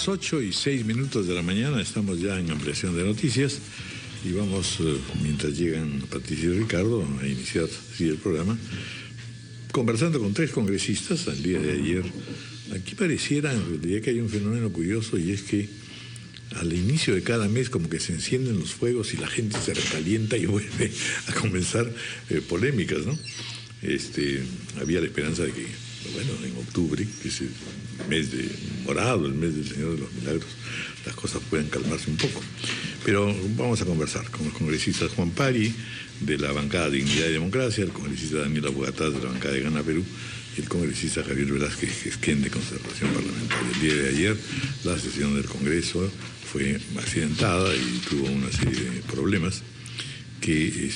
las 8:06 de la mañana, estamos ya en ampliación de noticias y vamos, mientras llegan Patricia y Ricardo, a iniciar así el programa, conversando con 3 congresistas al día de ayer. Aquí pareciera en realidad que hay un fenómeno curioso, y es que al inicio de cada mes como que se encienden los fuegos y la gente se recalienta y vuelve a comenzar polémicas, ¿no? Había la esperanza de que, bueno, en octubre, que es el mes de morado, el mes del Señor de los Milagros, las cosas puedan calmarse un poco. Pero vamos a conversar con los congresistas Juan Pari, de la bancada Dignidad y Democracia, el congresista Daniel Abugataz, de la bancada de Gana Perú, y el congresista Javier Velázquez Esquén, de Concertación Parlamentaria. El día de ayer la sesión del Congreso fue accidentada y tuvo una serie de problemas que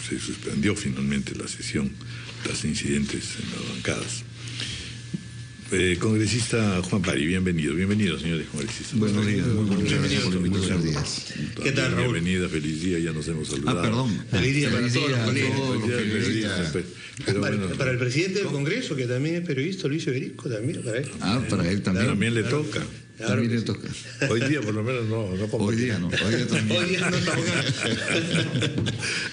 se suspendió finalmente la sesión tras incidentes en las bancadas. Congresista Juan Pari, bienvenido, señores congresistas. Buenos días, muchas gracias por la invitación. Buenos días. ¿Qué tal, Raúl? Bienvenida, feliz día, ya nos hemos saludado. Perdón. Feliz día para todos los colegas. Para el presidente del Congreso, que también es periodista, Luis Iberico, también, para él. Para él también. También le toca. Claro, también le toca. Hoy día por lo menos no Hoy día no, hoy día también. Hoy día no está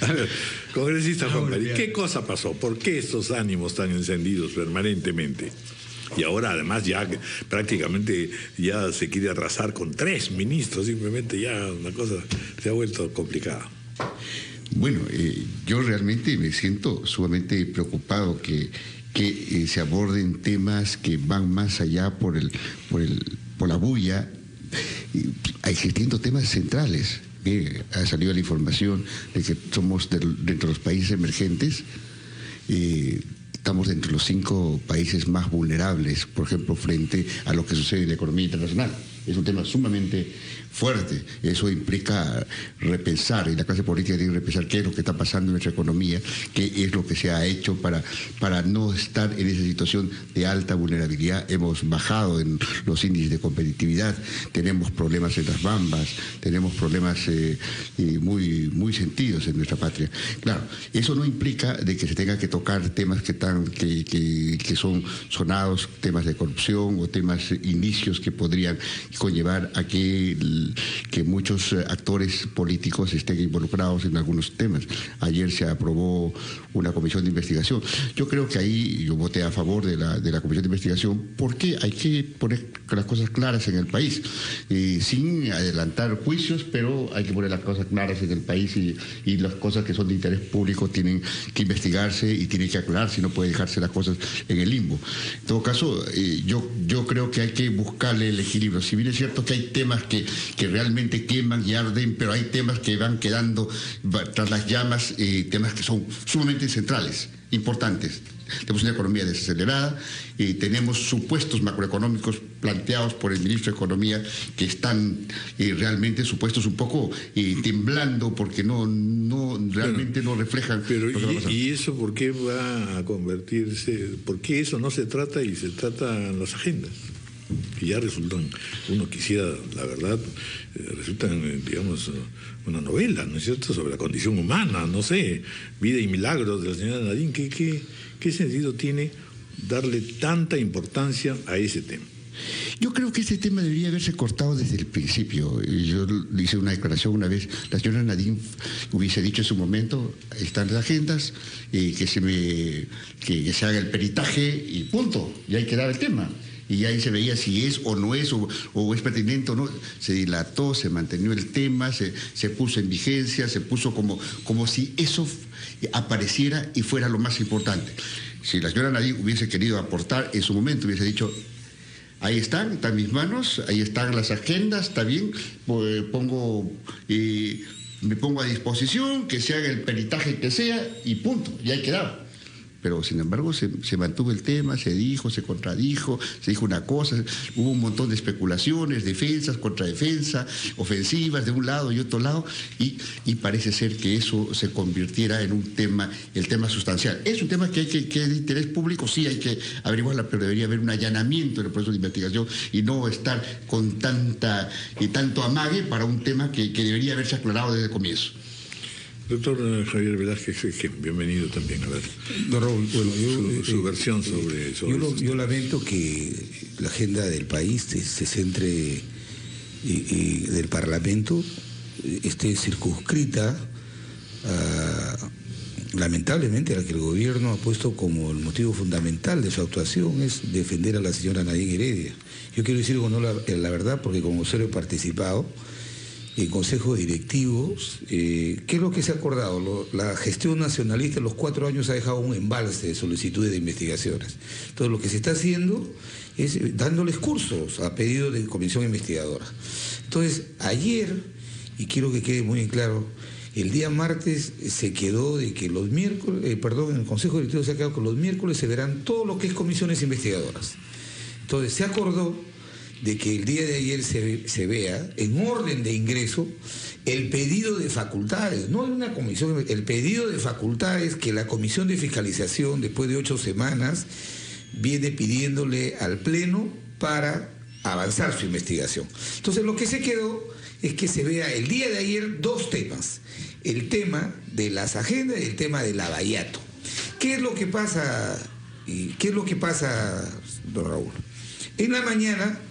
A ver, congresista Juan Pari, ¿qué cosa pasó? ¿Por qué estos ánimos tan encendidos permanentemente? Y ahora además ya prácticamente ya se quiere arrasar con 3 ministros, simplemente ya una cosa se ha vuelto complicada. Bueno, yo realmente me siento sumamente preocupado que se aborden temas que van más allá por la bulla, existiendo temas centrales. Ha salido la información de que somos dentro de los países emergentes, estamos entre los 5 países más vulnerables, por ejemplo, frente a lo que sucede en la economía internacional. Es un tema sumamente fuerte. Eso implica repensar, y la clase política tiene que repensar qué es lo que está pasando en nuestra economía, qué es lo que se ha hecho para no estar en esa situación de alta vulnerabilidad. Hemos bajado en los índices de competitividad, tenemos problemas en las bambas, tenemos problemas muy sentidos en nuestra patria. Claro, eso no implica de que se tenga que tocar temas que son sonados, temas de corrupción o temas indicios que podrían conllevar a que muchos actores políticos estén involucrados en algunos temas. Ayer se aprobó una comisión de investigación. Yo creo que ahí yo voté a favor de la comisión de investigación porque hay que poner las cosas claras en el país, sin adelantar juicios, pero hay que poner las cosas claras en el país y las cosas que son de interés público tienen que investigarse y tienen que aclararse, no puede dejarse las cosas en el limbo. En todo caso, yo creo que hay que buscarle el equilibrio. Si bien es cierto que hay temas que realmente queman y arden, pero hay temas que van quedando tras las llamas, temas que son sumamente centrales, importantes. Tenemos una economía desacelerada, tenemos supuestos macroeconómicos planteados por el ministro de Economía que están realmente supuestos un poco temblando porque realmente no reflejan. Pero ¿y eso por qué va a convertirse? ¿Por qué eso no se trata y se trata en las agendas? Que ya resultan, uno quisiera, la verdad, resultan, digamos, una novela, ¿no es cierto?, sobre la condición humana, no sé, vida y milagros de la señora Nadine. ¿Qué sentido tiene darle tanta importancia a ese tema? Yo creo que este tema debería haberse cortado desde el principio. Yo hice una declaración una vez, la señora Nadine hubiese dicho en su momento, están las agendas, que se haga el peritaje y punto, y ahí quedaba el tema. Y ahí se veía si es o no es, o es pertinente o no. Se dilató, se mantenió el tema, se puso en vigencia, se puso como si eso apareciera y fuera lo más importante. Si la señora Nadine hubiese querido aportar en su momento, hubiese dicho, ahí están mis manos, ahí están las agendas, está bien, me pongo a disposición, que se haga el peritaje que sea, y punto, y ahí quedaba. Pero sin embargo se mantuvo el tema, se dijo, se contradijo, se dijo una cosa, hubo un montón de especulaciones, defensas, contradefensas, ofensivas de un lado y otro lado, y parece ser que eso se convirtiera en un tema, el tema sustancial. Es un tema que es de interés público, sí hay que averiguarla, pero debería haber un allanamiento en el proceso de investigación y no estar con tanto amague para un tema que debería haberse aclarado desde el comienzo. Doctor Javier Velázquez, bienvenido también a ver Don Raúl, bueno, su versión sobre yo lamento que la agenda del país se centre del Parlamento esté circunscrita lamentablemente a la que el gobierno ha puesto como el motivo fundamental de su actuación es defender a la señora Nadine Heredia. Yo quiero decir con la verdad porque como vocero he participado en consejos directivos. ¿Qué es lo que se ha acordado? La gestión nacionalista en los 4 años ha dejado un embalse de solicitudes de investigaciones. Entonces lo que se está haciendo es dándoles cursos a pedido de comisión investigadora. Entonces ayer, y quiero que quede muy en claro, el día martes se quedó de que los miércoles, en el Consejo Directivo se ha quedado que los miércoles se verán todo lo que es comisiones investigadoras. Entonces se acordó de que el día de ayer se vea en orden de ingreso el pedido de facultades, no de una comisión, el pedido de facultades que la Comisión de Fiscalización después de 8 semanas viene pidiéndole al Pleno para avanzar su investigación. Entonces lo que se quedó es que se vea el día de ayer 2 temas, el tema de las agendas y el tema del Lavallato. ¿Qué es lo que pasa, don Raúl? En la mañana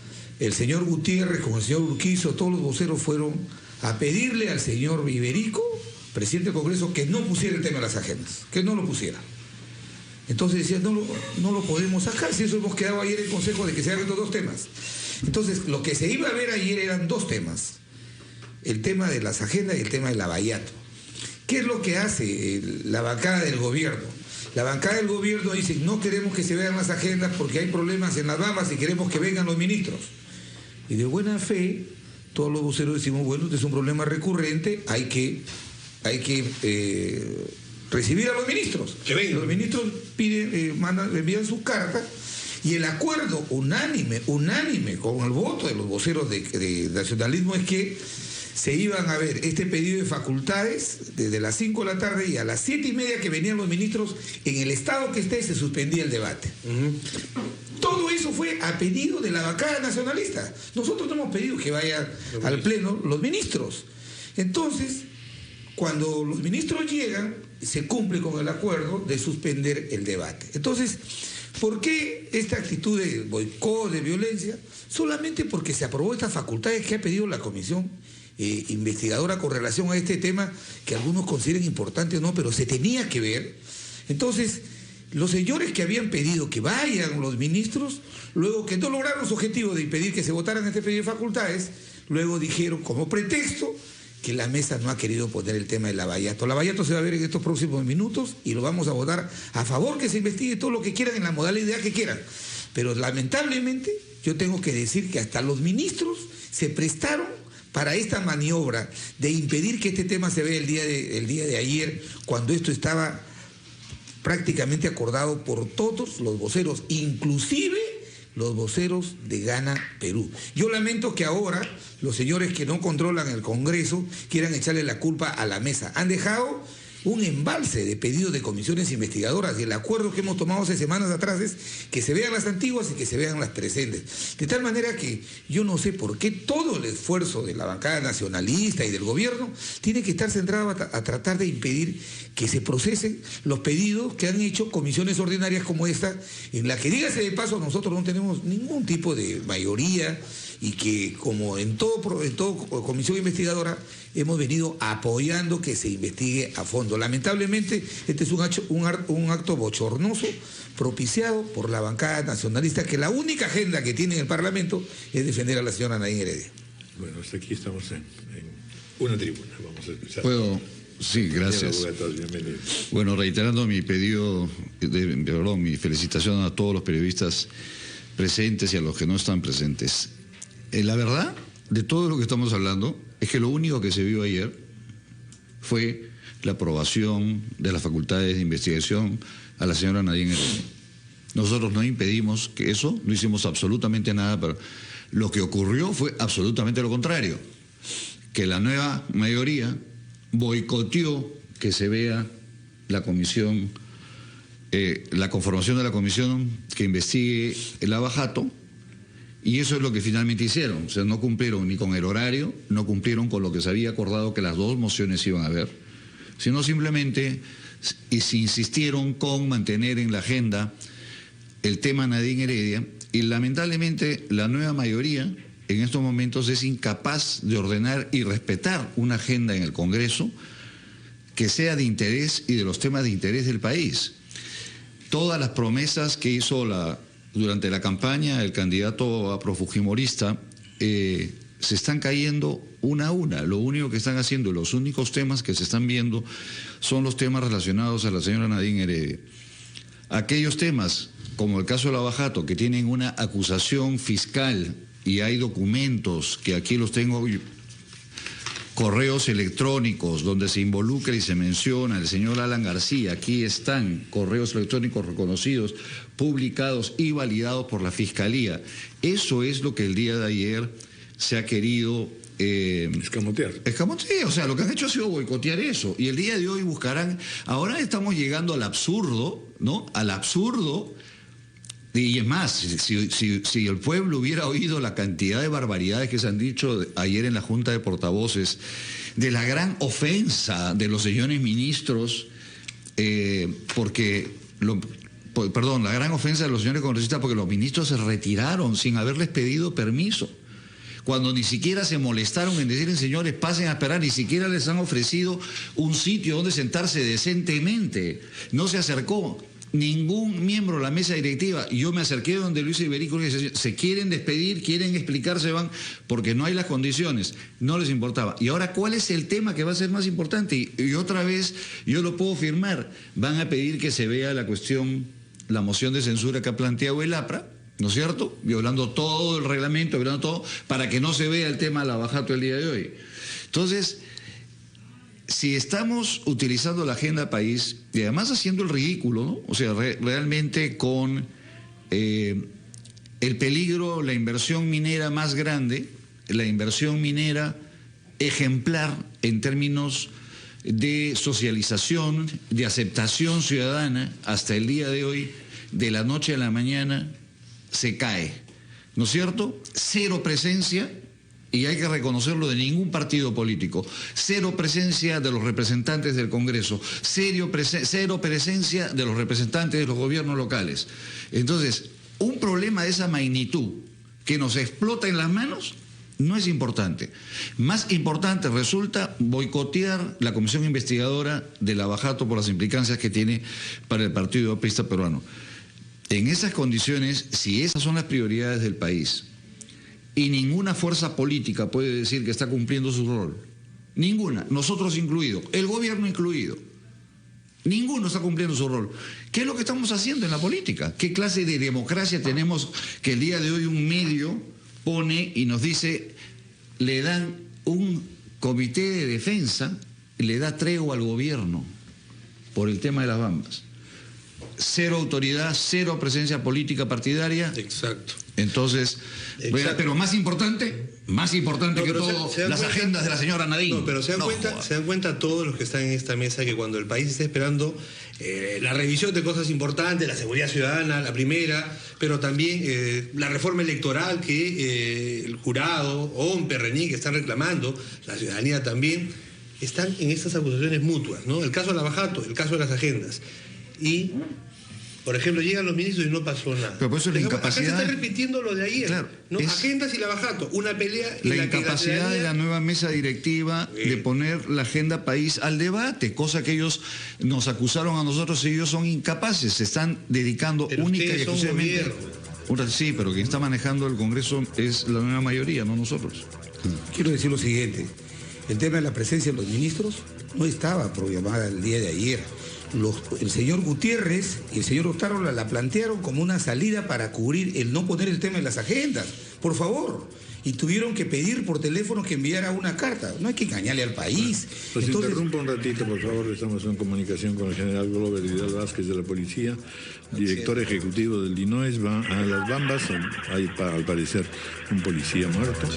el señor Gutiérrez con el señor Urquizo, todos los voceros fueron a pedirle al señor Iberico, presidente del Congreso, que no pusiera el tema de las agendas, que no lo pusiera. Entonces decía, no lo podemos sacar, si eso hemos quedado ayer en el Consejo de que se hagan estos 2 temas. Entonces, lo que se iba a ver ayer eran 2 temas, el tema de las agendas y el tema del Lavallato. ¿Qué es lo que hace la bancada del gobierno? La bancada del gobierno dice, no queremos que se vean las agendas porque hay problemas en las Bahamas y queremos que vengan los ministros. Y de buena fe, todos los voceros decimos, bueno, este es un problema recurrente, hay que recibir a los ministros. Los ministros envían sus cartas y el acuerdo unánime con el voto de los voceros de nacionalismo es que se iban a ver este pedido de facultades desde las 5 de la tarde y a las 7:30 que venían los ministros, en el estado que esté se suspendía el debate. Todo eso fue a pedido de la bancada nacionalista. Nosotros no hemos pedido que vayan al Pleno los ministros. Entonces, cuando los ministros llegan, se cumple con el acuerdo de suspender el debate. Entonces, ¿por qué esta actitud de boicot, de violencia? Solamente porque se aprobó estas facultades que ha pedido la comisión investigadora con relación a este tema, que algunos consideren importante o no, pero se tenía que ver. Entonces, los señores que habían pedido que vayan los ministros, luego que no lograron su objetivo de impedir que se votaran este pedido de facultades, luego dijeron como pretexto que la mesa no ha querido poner el tema del Lavallato. El Lavallato se va a ver en estos próximos minutos y lo vamos a votar a favor, que se investigue todo lo que quieran en la modalidad que quieran. Pero lamentablemente yo tengo que decir que hasta los ministros se prestaron para esta maniobra de impedir que este tema se vea el día de ayer, cuando esto estaba prácticamente acordado por todos los voceros, inclusive los voceros de Gana Perú. Yo lamento que ahora los señores que no controlan el Congreso quieran echarle la culpa a la mesa. Han dejado un embalse de pedidos de comisiones investigadoras y el acuerdo que hemos tomado hace semanas atrás es que se vean las antiguas y que se vean las presentes. De tal manera que yo no sé por qué todo el esfuerzo de la bancada nacionalista y del gobierno tiene que estar centrado a tratar de impedir que se procesen los pedidos que han hecho comisiones ordinarias como esta, en la que, dígase de paso, nosotros no tenemos ningún tipo de mayoría y que, como en todo comisión investigadora, hemos venido apoyando que se investigue a fondo. Lamentablemente, este es un acto bochornoso propiciado por la bancada nacionalista, que la única agenda que tiene en el Parlamento es defender a la señora Nadine Heredia. Bueno, hasta aquí estamos en una tribuna. Vamos a empezar. ¿Puedo? Sí, gracias. Bienvenido. Bueno, reiterando mi pedido, mi felicitación a todos los periodistas presentes y a los que no están presentes. La verdad de todo lo que estamos hablando es que lo único que se vio ayer fue la aprobación de las facultades de investigación a la señora Nadine Heredia. Nosotros no impedimos que eso, no hicimos absolutamente nada, pero lo que ocurrió fue absolutamente lo contrario, que la nueva mayoría boicoteó que se vea la comisión, la conformación de la comisión que investigue el Lavallato. Y eso es lo que finalmente hicieron. O sea, no cumplieron ni con el horario, no cumplieron con lo que se había acordado que las 2 mociones iban a ver. sino simplemente se insistieron con mantener en la agenda el tema Nadine Heredia, y lamentablemente la nueva mayoría en estos momentos es incapaz de ordenar y respetar una agenda en el Congreso que sea de interés y de los temas de interés del país. Todas las promesas que hizo durante la campaña el candidato afrofujimorista se están cayendo una a una. Lo único que están haciendo, los únicos temas que se están viendo son los temas relacionados a la señora Nadine Heredia. Aquellos temas, como el caso de Lava Jato, que tienen una acusación fiscal y hay documentos, que aquí los tengo, correos electrónicos donde se involucra y se menciona el señor Alan García, aquí están correos electrónicos reconocidos, publicados y validados por la Fiscalía. Eso es lo que el día de ayer se ha querido escamotear. Escamotear, o sea, lo que han hecho ha sido boicotear eso. Y el día de hoy buscarán, ahora estamos llegando al absurdo, ¿no? Al absurdo. Y es más, si el pueblo hubiera oído la cantidad de barbaridades que se han dicho ayer en la Junta de Portavoces, de la gran ofensa de los señores ministros, la gran ofensa de los señores congresistas porque los ministros se retiraron sin haberles pedido permiso, cuando ni siquiera se molestaron en decirles, señores, pasen a esperar, ni siquiera les han ofrecido un sitio donde sentarse decentemente. No se acercó ningún miembro de la mesa directiva. Yo me acerqué donde Luis Iberico y dije, se quieren despedir, quieren explicarse, van, porque no hay las condiciones. No les importaba. Y ahora, ¿cuál es el tema que va a ser más importante? Y otra vez, yo lo puedo firmar, van a pedir que se vea la cuestión, la moción de censura que ha planteado el APRA, ¿no es cierto? Violando todo el reglamento, violando todo, para que no se vea el tema de Lava Jato el día de hoy. Entonces, si estamos utilizando la agenda país y además haciendo el ridículo, ¿no? O sea, realmente con el peligro, la inversión minera más grande, la inversión minera ejemplar en términos de socialización, de aceptación ciudadana, hasta el día de hoy, de la noche a la mañana, se cae, ¿no es cierto? Cero presencia. Y hay que reconocerlo, de ningún partido político. Cero presencia de los representantes del Congreso. Cero presencia de los representantes de los gobiernos locales. Entonces, un problema de esa magnitud que nos explota en las manos no es importante. Más importante resulta boicotear la comisión investigadora de Lava Jato por las implicancias que tiene para el Partido Aprista Peruano. En esas condiciones, si esas son las prioridades del país, y ninguna fuerza política puede decir que está cumpliendo su rol. Ninguna, nosotros incluidos, el gobierno incluido. Ninguno está cumpliendo su rol. ¿Qué es lo que estamos haciendo en la política? ¿Qué clase de democracia tenemos que el día de hoy un medio pone y nos dice, le dan un comité de defensa, le da tregua al gobierno por el tema de las Bambas? Cero autoridad, cero presencia política partidaria. Exacto. Entonces, pero más importante que todo, las agendas de la señora Nadine. No, pero se dan cuenta todos los que están en esta mesa que cuando el país está esperando la revisión de cosas importantes, la seguridad ciudadana, la primera, pero también la reforma electoral que el jurado, OMPE, RENIC que están reclamando, la ciudadanía también, están en estas acusaciones mutuas, ¿no? El caso de Lava Jato, el caso de las agendas. Y, por ejemplo, llegan los ministros y no pasó nada. Pero por eso la incapacidad... Acá se está repitiendo lo de ayer, claro, ¿no? Agendas y Lava Jato, una pelea... La incapacidad de la nueva mesa directiva de poner la agenda país al debate, cosa que ellos nos acusaron a nosotros y ellos son incapaces, se están dedicando pero única y exclusivamente... Sí, pero quien está manejando el Congreso es la nueva mayoría, no nosotros. Quiero decir lo siguiente, el tema de la presencia de los ministros no estaba programada el día de ayer. El señor Gutiérrez y el señor Otárola la plantearon como una salida para cubrir el no poner el tema en las agendas, por favor. Y tuvieron que pedir por teléfono que enviara una carta. No hay que engañarle al país. Pues interrumpa un ratito, por favor. Estamos en comunicación con el general Glover Vidal Vázquez de la Policía, director ejecutivo del DINOES. Va a las Bambas. Hay, al parecer, un policía muerto.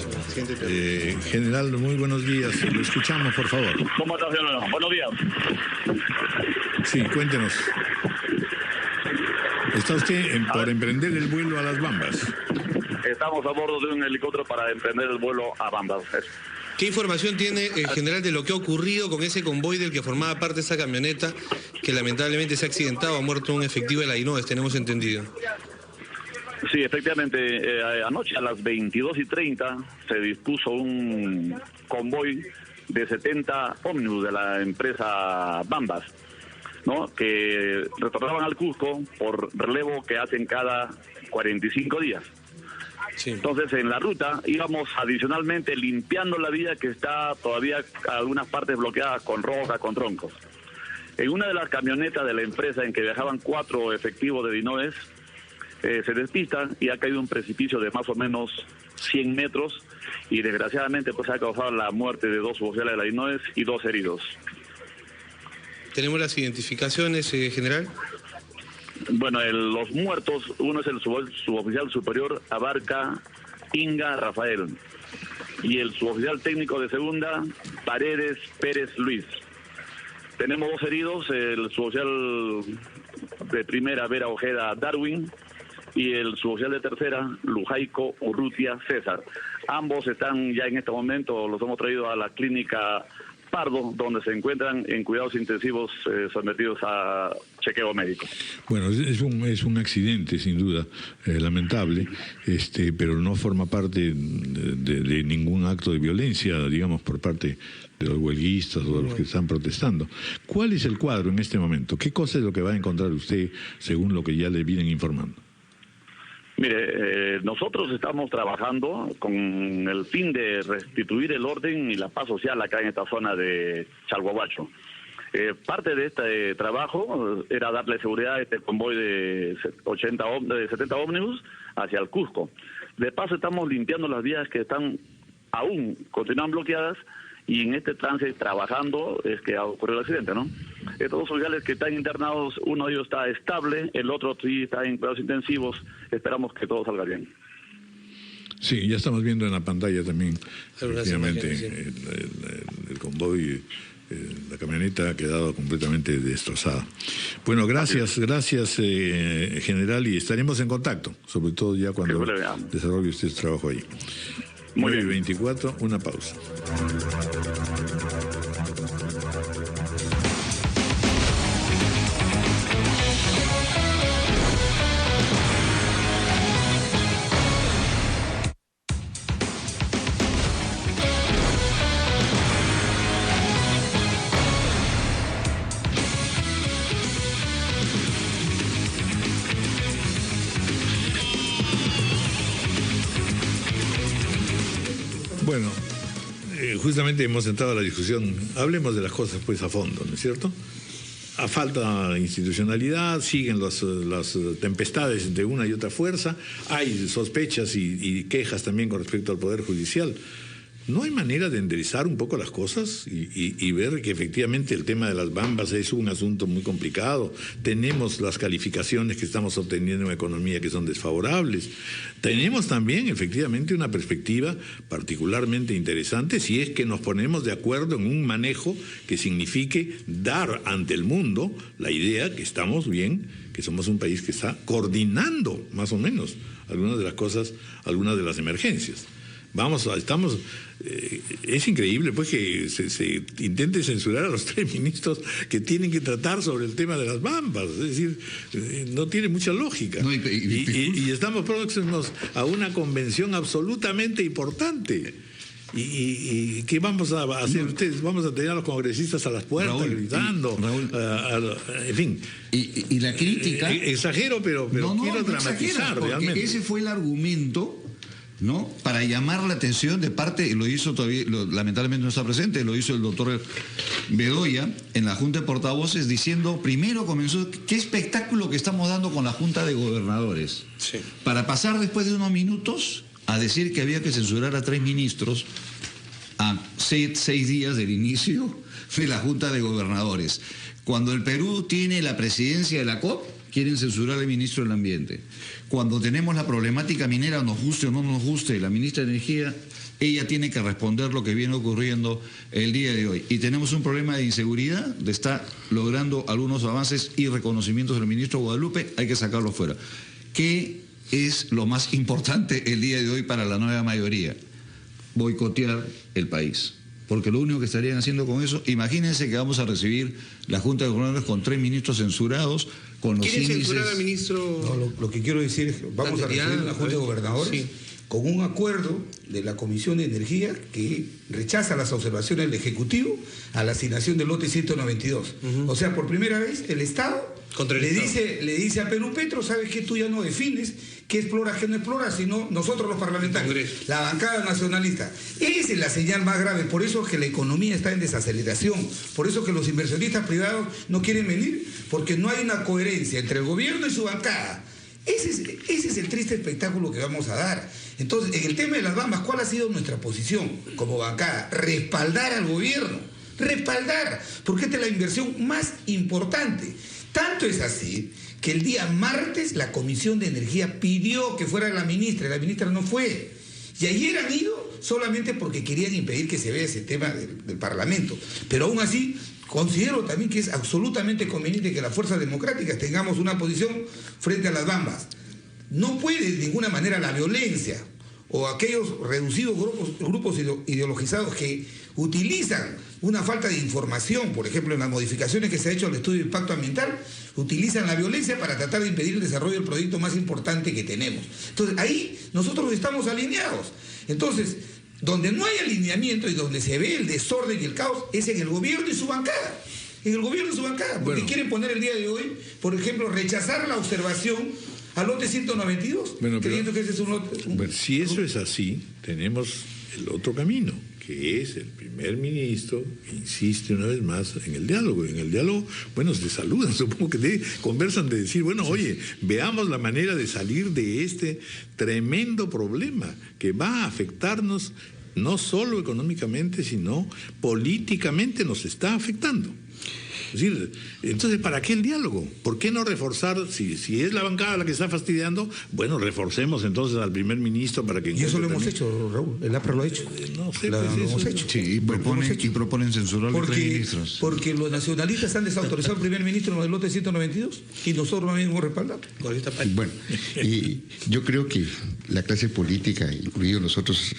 General, muy buenos días. Lo escuchamos, por favor. ¿Cómo estás, general? Buenos días. Sí, cuéntenos. ¿Está usted por emprender el vuelo a las Bambas? Estamos a bordo de un helicóptero para emprender el vuelo a Bambas. ¿Qué información tiene en general de lo que ha ocurrido con ese convoy del que formaba parte esa camioneta que lamentablemente se ha accidentado, ha muerto un efectivo de la INOES, tenemos entendido? Sí, efectivamente, anoche a las 22:30 se dispuso un convoy de 70 ómnibus de la empresa Bambas, ¿no?, que retornaban al Cusco por relevo que hacen cada 45 días. Sí. Entonces, en la ruta íbamos adicionalmente limpiando la vía que está todavía algunas partes bloqueadas con roca, con troncos. En una de las camionetas de la empresa en que viajaban 4 efectivos de INOES, se despistan y ha caído un precipicio de más o menos 100 metros y desgraciadamente pues ha causado la muerte de 2 oficiales de la INOES y 2 heridos. ¿Tenemos las identificaciones, general? Bueno, los muertos, uno es el suboficial superior Abarca Inga Rafael y el suboficial técnico de segunda Paredes Pérez Luis. Tenemos 2 heridos, el suboficial de primera Vera Ojeda Darwin y el suboficial de tercera Lujaico Urrutia César. Ambos están ya en este momento, los hemos traído a la clínica Pardo, donde se encuentran en cuidados intensivos sometidos a chequeo médico. Bueno, es un accidente sin duda lamentable, pero no forma parte de ningún acto de violencia, digamos, por parte de los huelguistas o de los que están protestando. ¿Cuál es el cuadro en este momento? ¿Qué cosa es lo que va a encontrar usted según lo que ya le vienen informando? Mire, nosotros estamos trabajando con el fin de restituir el orden y la paz social acá en esta zona de Chalhuahuacho. Parte de este trabajo era darle seguridad a este convoy de 70 ómnibus hacia el Cusco. De paso estamos limpiando las vías que continúan bloqueadas, y en este trance trabajando es que ha ocurrido el accidente, ¿no? Estos 2 oficiales que están internados, uno de ellos está estable, el otro sí está en cuidados intensivos. Esperamos que todo salga bien. Sí, ya estamos viendo en la pantalla también, efectivamente, imágenes, sí. el convoy, la camioneta ha quedado completamente destrozada. Bueno, gracias, general, y estaremos en contacto, sobre todo ya cuando desarrolle usted su trabajo ahí. Muy bien. 9:24, una pausa. Bueno, justamente hemos entrado a la discusión, hablemos de las cosas pues a fondo, ¿no es cierto? A falta institucionalidad, siguen las tempestades de una y otra fuerza, hay sospechas y quejas también con respecto al Poder Judicial. ¿No hay manera de enderezar un poco las cosas y ver que efectivamente el tema de las Bambas es un asunto muy complicado? Tenemos las calificaciones que estamos obteniendo en economía que son desfavorables. Tenemos también efectivamente una perspectiva particularmente interesante si es que nos ponemos de acuerdo en un manejo que signifique dar ante el mundo la idea que estamos bien, que somos un país que está coordinando más o menos algunas de las cosas, algunas de las emergencias. Es increíble pues que se intente censurar a los 3 ministros que tienen que tratar sobre el tema de las Bambas, es decir, no tiene mucha lógica. No, y estamos próximos a una convención absolutamente importante. ¿Y qué vamos a hacer ustedes? Vamos a tener a los congresistas a las puertas, Raúl, gritando, en fin. Y la crítica... exagero, pero quiero dramatizar realmente. Ese fue el argumento, ¿no?, para llamar la atención de parte, y lo hizo todavía, lamentablemente no está presente, lo hizo el doctor Bedoya en la Junta de Portavoces, diciendo, primero comenzó, qué espectáculo que estamos dando con la Junta de Gobernadores, sí, para pasar después de unos minutos a decir que había que censurar a 3 ministros a 6 días del inicio de la Junta de Gobernadores. Cuando el Perú tiene la presidencia de la COP, quieren censurar al ministro del Ambiente. Cuando tenemos la problemática minera, nos guste o no nos guste, la ministra de Energía, ella tiene que responder lo que viene ocurriendo el día de hoy. Y tenemos un problema de inseguridad, de estar logrando algunos avances y reconocimientos del ministro Guadalupe, hay que sacarlo fuera. ¿Qué es lo más importante el día de hoy para la nueva mayoría? boicotear el país. Porque lo único que estarían haciendo con eso, imagínense que vamos a recibir la Junta de Gobernadores con 3 ministros censurados, con los ¿Quiere índices... censurar al ministro? No, lo que quiero decir es que vamos a recibir la Junta de Gobernadores sí, con un acuerdo de la Comisión de Energía que rechaza las observaciones del Ejecutivo a la asignación del lote 192. O sea, por primera vez el Estado Contra el le Estado. dice a Perú Petro, sabes que tú ya no defines qué explora, qué no explora, sino nosotros los parlamentarios, Congreso. la bancada nacionalista. Esa es la señal más grave, por eso es que la economía está en desaceleración, por eso es que los inversionistas privados no quieren venir, porque no hay una coherencia entre el gobierno y su bancada. Ese es el triste espectáculo que vamos a dar. Entonces, en el tema de las Bambas, ¿cuál ha sido nuestra posición como bancada? Respaldar al gobierno, respaldar, porque esta es la inversión más importante. Tanto es así que el día martes la Comisión de Energía pidió que fuera la ministra no fue. Y ayer han ido solamente porque querían impedir que se vea ese tema del Parlamento. Pero aún así, considero también que es absolutamente conveniente que las fuerzas democráticas tengamos una posición frente a las Bambas. No puede de ninguna manera la violencia o aquellos reducidos grupos ideologizados que utilizan una falta de información, por ejemplo, en las modificaciones que se ha hecho al estudio de impacto ambiental, utilizan la violencia para tratar de impedir el desarrollo del proyecto más importante que tenemos. Entonces, ahí nosotros estamos alineados. Entonces, donde no hay alineamiento y donde se ve el desorden y el caos es en el gobierno y su bancada. En el gobierno y su bancada, porque quieren poner el día de hoy, por ejemplo, rechazar la observación al lote 192, creyendo que ese es un lote... Bueno, si eso es así, tenemos el otro camino, que es el primer ministro que insiste una vez más en el diálogo. En el diálogo, bueno, se saludan, supongo que conversan de decir, bueno, oye, veamos la manera de salir de este tremendo problema que va a afectarnos no solo económicamente, sino políticamente nos está afectando. Es decir, entonces, ¿para qué el diálogo? ¿Por qué no reforzar? Si es la bancada la que está fastidiando, bueno, reforcemos entonces al primer ministro para que... Y eso lo hemos hecho, Raúl, el APRA lo ha hecho. No sé, lo pues hemos eso... hecho. Sí, proponen censurar a los 3 ministros. Porque los nacionalistas han desautorizado al primer ministro en el lote 192 y nosotros no hemos respaldado. Bueno, y yo creo que la clase política, incluidos nosotros,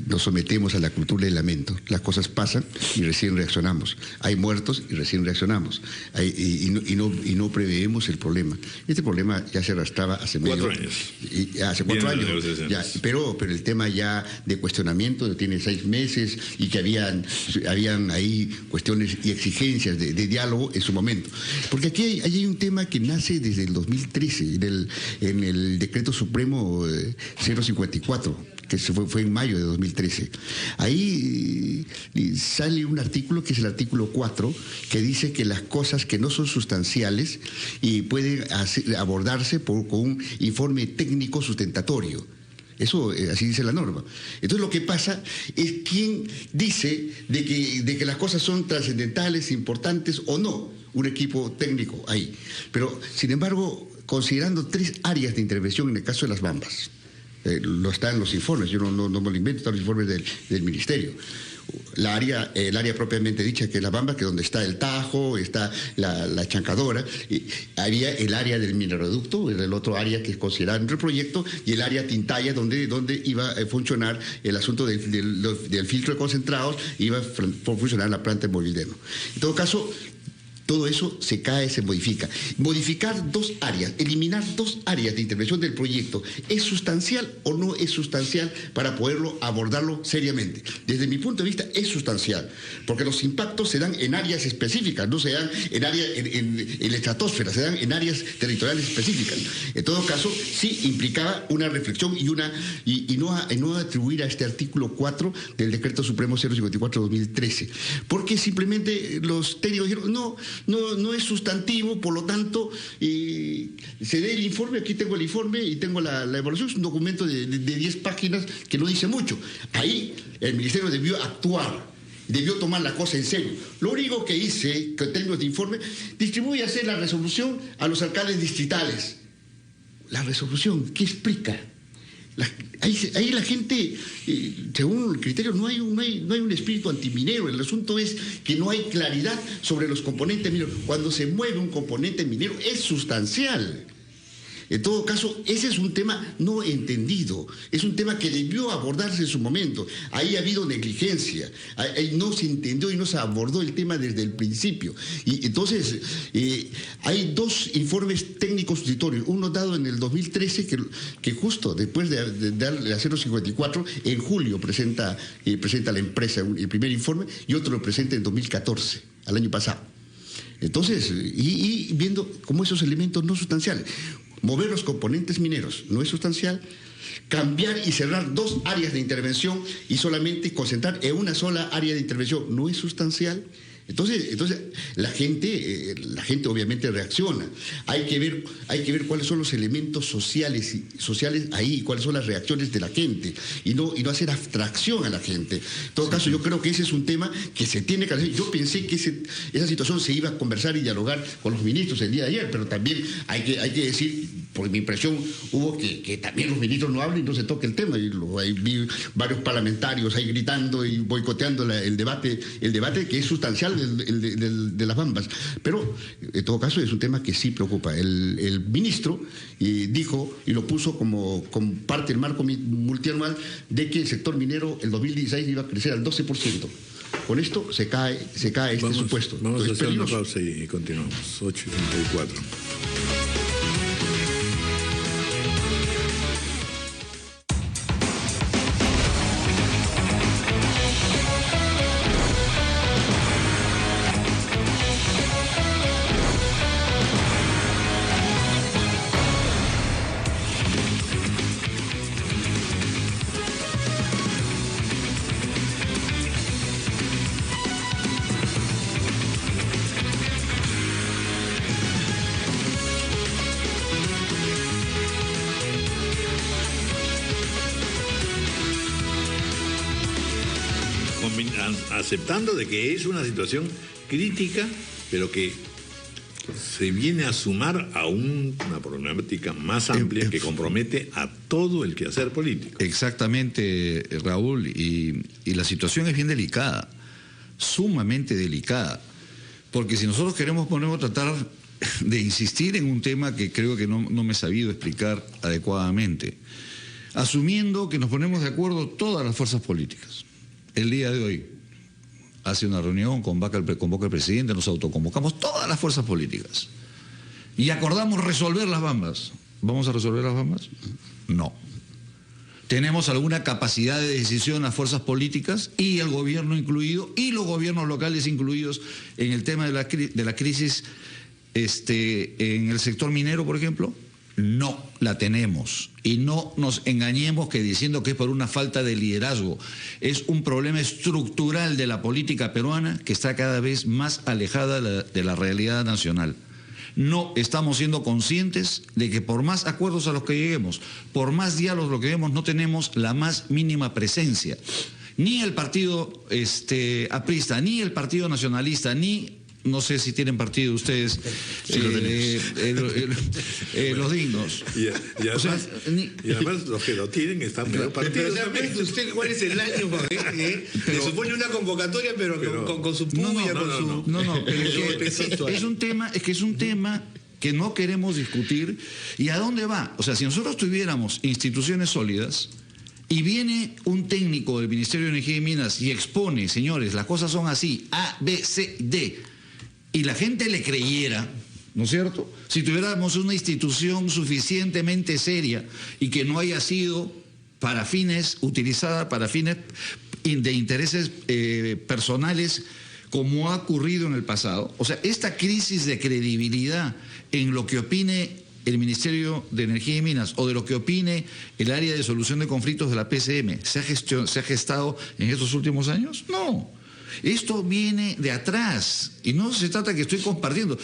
nos sometemos a la cultura del lamento. Las cosas pasan y recién reaccionamos. Hay muertos y recién reaccionamos. Y no preveemos el problema. Este problema ya se arrastraba hace 4 años. Hace 4 años. Ya, pero el tema ya de cuestionamiento tiene 6 meses y que habían ahí cuestiones y exigencias de diálogo en su momento. Porque aquí hay un tema que nace desde el 2013, en el Decreto Supremo 054. Que fue en mayo de 2013. Ahí sale un artículo que es el artículo 4, que dice que las cosas que no son sustanciales y pueden abordarse con un informe técnico sustentatorio. Eso, así dice la norma. Entonces lo que pasa es quién dice de que las cosas son trascendentales, importantes o no. Un equipo técnico ahí. Pero, sin embargo, considerando 3 áreas de intervención en el caso de las Bambas, lo está en los informes, yo no me lo invento, están los informes del Ministerio. El área propiamente dicha, que es la Bamba, que es donde está el Tajo, está la Chancadora, había el área del mineroducto, el otro área que es considerado entre el proyecto, y el área Tintaya, donde iba a funcionar el asunto del filtro de concentrados, iba a funcionar la planta de molibdeno. En todo caso, todo eso se cae, se modifica. Modificar 2 áreas, eliminar 2 áreas de intervención del proyecto, ¿es sustancial o no es sustancial para poderlo abordarlo seriamente? Desde mi punto de vista es sustancial, porque los impactos se dan en áreas específicas, no se dan en la estratosfera, se dan en áreas territoriales específicas. En todo caso, sí implicaba una reflexión y no atribuir a este artículo 4 del Decreto Supremo 054/2013, porque simplemente los técnicos dijeron, no es sustantivo, por lo tanto, se dé el informe, aquí tengo el informe y tengo la evaluación, es un documento de 10 páginas que no dice mucho. Ahí el Ministerio debió actuar, debió tomar la cosa en serio. Lo único que hice, que en términos de informe, distribuye la resolución a los alcaldes distritales. La resolución, ¿qué explica? Ahí la gente, según el criterio, no hay un espíritu antiminero. El asunto es que no hay claridad sobre los componentes mineros. Cuando se mueve un componente minero es sustancial. En todo caso, ese es un tema no entendido, es un tema que debió abordarse en su momento. Ahí ha habido negligencia, ahí no se entendió y no se abordó el tema desde el principio. Y entonces, hay dos informes técnicos sustitutorios, uno dado en el 2013, que justo después de darle a 054, en julio presenta la empresa el primer informe, y otro lo presenta en 2014, al año pasado. Entonces, y viendo cómo esos elementos no sustanciales, mover los componentes mineros no es sustancial, cambiar y cerrar dos áreas de intervención y solamente concentrar en una sola área de intervención no es sustancial. Entonces la gente obviamente reacciona. Hay que ver cuáles son los elementos sociales ahí, cuáles son las reacciones de la gente y no hacer abstracción a la gente. En todo caso, yo creo que ese es un tema que se tiene que hacer. Yo pensé que esa situación se iba a conversar y dialogar con los ministros el día de ayer, pero también hay que decir, por mi impresión, hubo que también los ministros no hablen y no se toque el tema. Y vi varios parlamentarios ahí gritando y boicoteando el debate que es sustancial de las Bambas. Pero en todo caso es un tema que sí preocupa. El ministro dijo y lo puso como parte del marco multianual de que el sector minero el 2016 iba a crecer al 12%. Con esto se cae este supuesto. Vamos a hacer una pausa y continuamos. 8:34. Aceptando de que es una situación crítica, pero que se viene a sumar a una problemática más amplia que compromete a todo el quehacer político. Exactamente, Raúl, y la situación es bien delicada, sumamente delicada, porque si nosotros queremos tratar de insistir en un tema que creo que no me he sabido explicar adecuadamente, asumiendo que nos ponemos de acuerdo todas las fuerzas políticas, el día de hoy, hace una reunión, convoca el presidente, nos autoconvocamos, todas las fuerzas políticas, y acordamos resolver las Bambas. ¿Vamos a resolver las Bambas? No. Tenemos alguna capacidad de decisión las fuerzas políticas, y el gobierno incluido, y los gobiernos locales incluidos, en el tema de la crisis en el sector minero, por ejemplo. No la tenemos, y no nos engañemos que diciendo que es por una falta de liderazgo. Es un problema estructural de la política peruana que está cada vez más alejada de la realidad nacional. No estamos siendo conscientes de que por más acuerdos a los que lleguemos, por más diálogos a los que lleguemos, no tenemos la más mínima presencia. Ni el partido aprista, ni el partido nacionalista, ni... No sé si tienen partido ustedes, sí, los dignos. Y además los que lo tienen están medio partidos. Pero usted cuál es el año, le supone una convocatoria, pero con su puya, es un tema que no queremos discutir. ¿Y a dónde va? O sea, si nosotros tuviéramos instituciones sólidas y viene un técnico del Ministerio de Energía y Minas y expone, señores, las cosas son así, A, B, C, D, y la gente le creyera, ¿no es cierto? Si tuviéramos una institución suficientemente seria y que no haya sido utilizada para fines de intereses personales, como ha ocurrido en el pasado. O sea, esta crisis de credibilidad en lo que opine el Ministerio de Energía y Minas o de lo que opine el área de solución de conflictos de la PCM, ¿se ha gestado en estos últimos años? No. Esto viene de atrás, y no se trata que estoy compartiendo,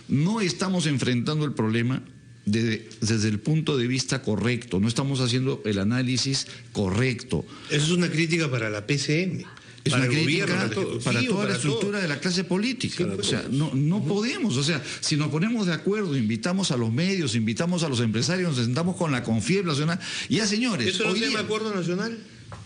no estamos enfrentando el problema desde el punto de vista correcto, no estamos haciendo el análisis correcto. Eso es una crítica para la PCM. Es para una el crítica gobierno, para toda la estructura de la clase política. O sea, no podemos. O sea, si nos ponemos de acuerdo, invitamos a los medios, invitamos a los empresarios, nos sentamos con la Confiep nacional. Ya, señores. ¿Eso no se llama acuerdo nacional?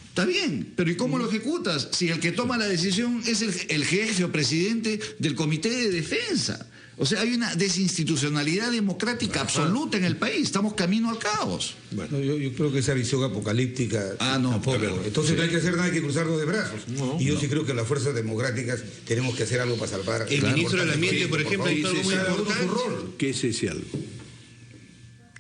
Está bien, pero ¿y cómo lo ejecutas? Si el que toma la decisión es el jefe o presidente del Comité de Defensa. O sea, hay una desinstitucionalidad democrática absoluta en el país. Estamos camino al caos. Bueno, yo creo que esa visión apocalíptica no, tampoco. Entonces no hay que hacer nada, hay que cruzarnos de brazos. No, y yo sí creo que las fuerzas democráticas tenemos que hacer algo para salvar. El ministro del Ambiente, por ejemplo, favor, dijo algo muy cada uno su importante. rol. ¿Qué es ese algo?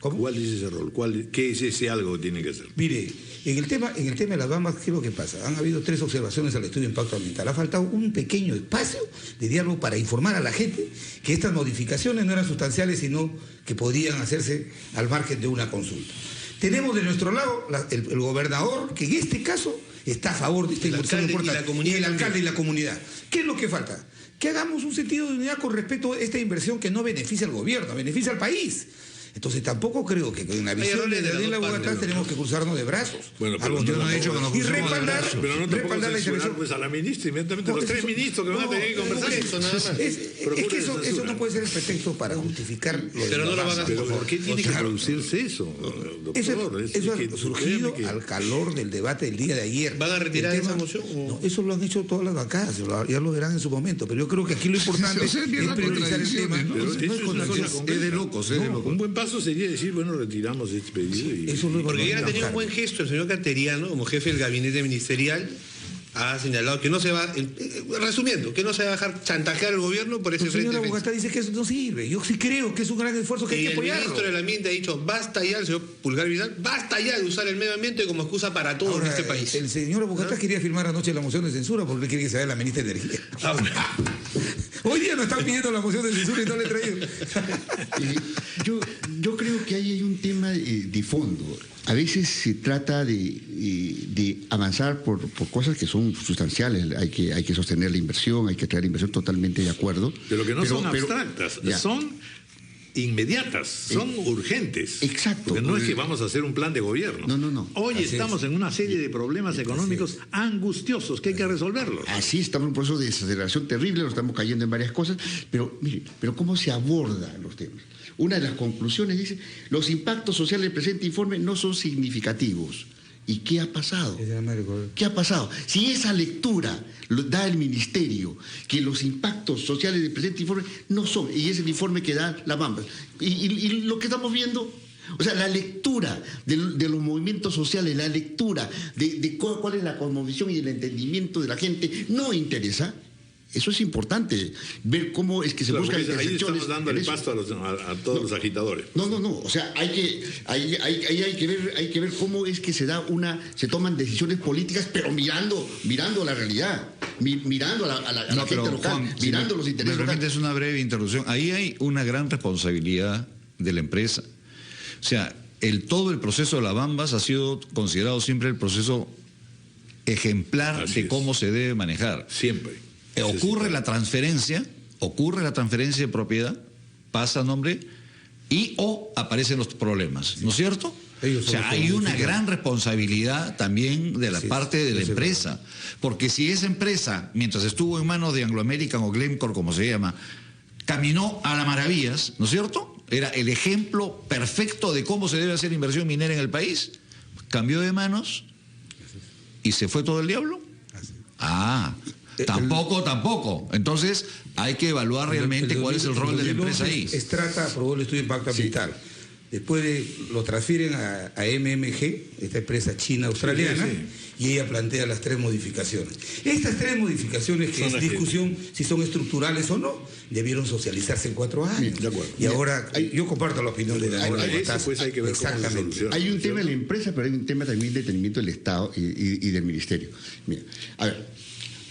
¿Cómo? ¿Cuál es ese rol? ¿Qué es ese algo que tiene que hacer? Mire, en el tema de las bambas, ¿qué es lo que pasa? Han habido 3 observaciones al estudio de impacto ambiental. Ha faltado un pequeño espacio de diálogo para informar a la gente que estas modificaciones no eran sustanciales, sino que podían hacerse al margen de una consulta. Tenemos de nuestro lado el gobernador, que en este caso está a favor de esta inversión importante, y el alcalde y la comunidad. ¿Qué es lo que falta? Que hagamos un sentido de unidad con respecto a esta inversión que no beneficia al gobierno, beneficia al país. Entonces tampoco creo que con la visión de Daniela Bogotá tenemos que cruzarnos de brazos. Bueno, pero yo no he dicho que nos y crucemos de respaldar, brazos. Pero no te pongas respaldar a la censurar intervención. pues a la ministra, inmediatamente los 3 ministros que van a tener que conversar. Eso nada más. Es que eso no puede ser el pretexto para justificar lo de Pero no lo van a Pero hacer. ¿por qué tiene que Claro. producirse eso, doctor? Eso que- ha surgido créame que- al calor del debate del día de ayer. ¿Van a retirar El tema- esa moción o- No, eso lo han hecho todas las bancadas, ya lo verán en su momento. Pero yo creo que aquí lo importante O sea, es empiezan priorizar el tema. contradicciones, ¿no? Pero No eso es una contradicción. cosa Es de locos, es de locos. Un buen paso sería decir, bueno, retiramos este pedido y... Eso lo Porque ya lo- tenía un buen gesto el señor Cateriano, como jefe del gabinete ministerial, ha señalado que no se va, resumiendo, que no se va a dejar chantajear el gobierno por ese El frente señor de Bogotá dice que eso no sirve. Yo sí creo que es un gran esfuerzo que hay Y que el apoyarlo. ministro del Ambiente ha dicho, basta ya, el señor Pulgar Vidal, basta ya de usar el medio ambiente como excusa para todo Ahora, en este país. el señor Bogotá quería firmar anoche la moción de censura porque él quiere que se vaya la ministra de Energía. Hoy día nos están pidiendo la moción de censura y no le he traído. Yo creo que ahí hay un tema de fondo. A veces se trata de avanzar por cosas que son sustanciales. Hay que sostener la inversión, hay que traer inversión, totalmente de acuerdo. Pero que no son pero- abstractas, ya. son inmediatas, son urgentes. Exacto. Porque no es que vamos a hacer un plan de gobierno. No. Hoy Así estamos en una serie de problemas económicos angustiosos que hay que resolverlos. Así estamos en un proceso de desaceleración terrible, nos estamos cayendo en varias cosas, pero mire, ¿cómo se abordan los temas? Una de las conclusiones dice, los impactos sociales del presente informe no son significativos. ¿Y qué ha pasado? ¿Qué ha pasado? Si esa lectura lo da el Ministerio, que los impactos sociales del presente informe no son, y es el informe que da la Bamba, y lo que estamos viendo, o sea, la lectura de los movimientos sociales, la lectura de cuál es la cosmovisión y el entendimiento de la gente, no interesa. Eso es importante, ver cómo es que se Claro, buscan porque ahí intersecciones. estamos dándole en eso. pasto a todos los agitadores. No, o sea, ahí hay que ver cómo es que se toman decisiones políticas, pero mirando la realidad, mirando a la gente pero, local, Juan, mirando si los me intereses locales. permites una breve interrupción. Ahí hay una gran responsabilidad de la empresa. O sea, todo el proceso de las Bambas ha sido considerado siempre el proceso ejemplar Así de es. cómo se debe manejar. Siempre. Ocurre la transferencia de propiedad, pasa a nombre y o aparecen los problemas, ¿no es cierto? Ellos O son sea, los que hay una modifican. gran responsabilidad también de la Sí, parte de la eso es empresa, porque si esa empresa, mientras estuvo en manos de Anglo American o Glencore, como se llama, caminó a las maravillas, ¿no es cierto? Era el ejemplo perfecto de cómo se debe hacer inversión minera en el país, cambió de manos y se fue todo el diablo. Tampoco. Entonces hay que evaluar realmente cuál es el rol de la empresa ahí. Estrata aprobó el estudio de impacto ambiental. Después lo transfieren a MMG, esta empresa china-australiana, y ella plantea las 3 modificaciones. Estas 3 modificaciones, que Son es las que- discusión si son estructurales o no, debieron socializarse en 4 años. Bien, de acuerdo. Y ahora, yo comparto la opinión de Daniela Eso, Bogotá. pues, hay que ver cómo se Exactamente. soluciona. Hay un tema de la empresa, pero hay un tema también de entendimiento del Estado y del Ministerio. Mira, a ver,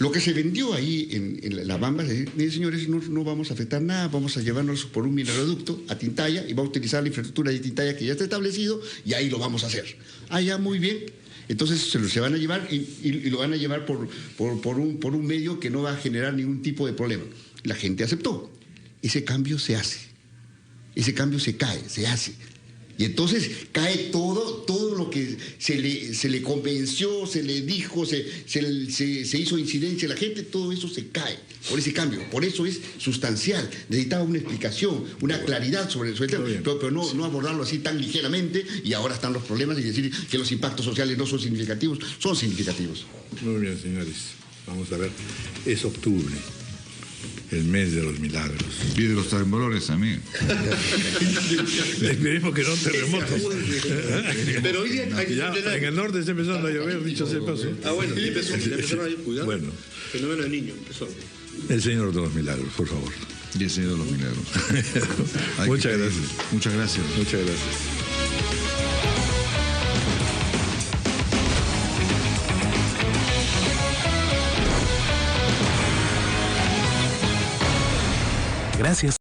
lo que se vendió ahí en la Bamba, es decir, miren, señores, no vamos a afectar nada, vamos a llevarnos por un mineroducto a Tintaya y vamos a utilizar la infraestructura de Tintaya que ya está establecido y ahí lo vamos a hacer. Ya, muy bien. Entonces se van a llevar y lo van a llevar por un medio que no va a generar ningún tipo de problema. La gente aceptó. Ese cambio se hace. Ese cambio se cae, se hace. Y entonces cae todo lo que se le convenció, se le dijo, se hizo incidencia a la gente, todo eso se cae por ese cambio. Por eso es sustancial. Necesitaba una explicación, una claridad sobre el tema, pero no abordarlo así tan ligeramente y ahora están los problemas y decir que los impactos sociales no son significativos. Son significativos. Muy bien, señores. Vamos a ver. Es octubre. el mes de los milagros. Y de los temblores también. Esperemos que no terremotos. Pero hoy día hay que Ya, en el norte está empezando a llover, dicho sea de paso. bueno, ya empezaron a ir cuidado. Bueno, Fenómeno de niño, empezó. el Señor de los Milagros, por favor. Y el Señor de los Milagros. Hay que Muchas pedirle. gracias. Muchas gracias. Muchas gracias. Gracias.